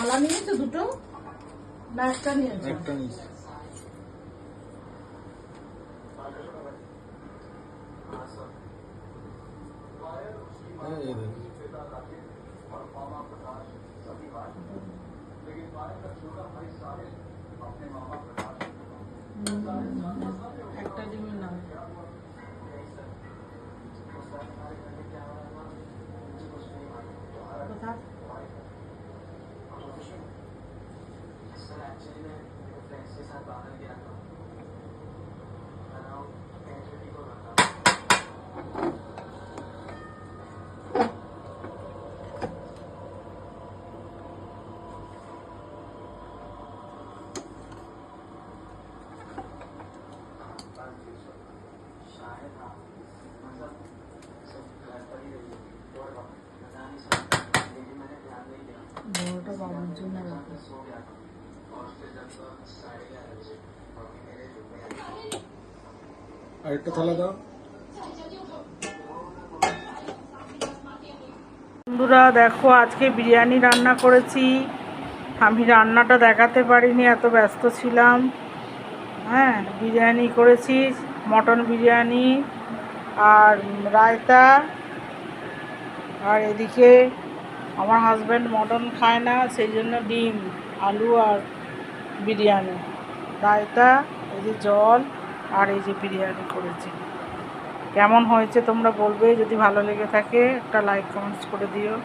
থালা নিয়েছো দুটো না একটা নিয়েছো? একটা নিয়েছি। এই দেখো। একটা ডিমের নাম কোথায়? বড়টা বাবুর জন্য রাখো। আরেকটা থালা দাও। বন্ধুরা দেখো, আজকে বিরিয়ানি রান্না করেছি। আমি রান্নাটা দেখাতে পারিনি, এত ব্যস্ত ছিলাম। হ্যাঁ, বিরিয়ানি করেছি, মটন বিরিয়ানি আর রায়তা। আর এদিকে আমার হাজব্যান্ড মটন খায় না, সেই জন্য ডিম, আলু আর বিরিয়ানি, রায়তা, এই যে জল আর এই যে বিরিয়ানি করেছি। কেমন হয়েছে তোমরা বলবে, যদি ভালো লেগে থাকে একটা লাইক কমেন্টস করে দিও।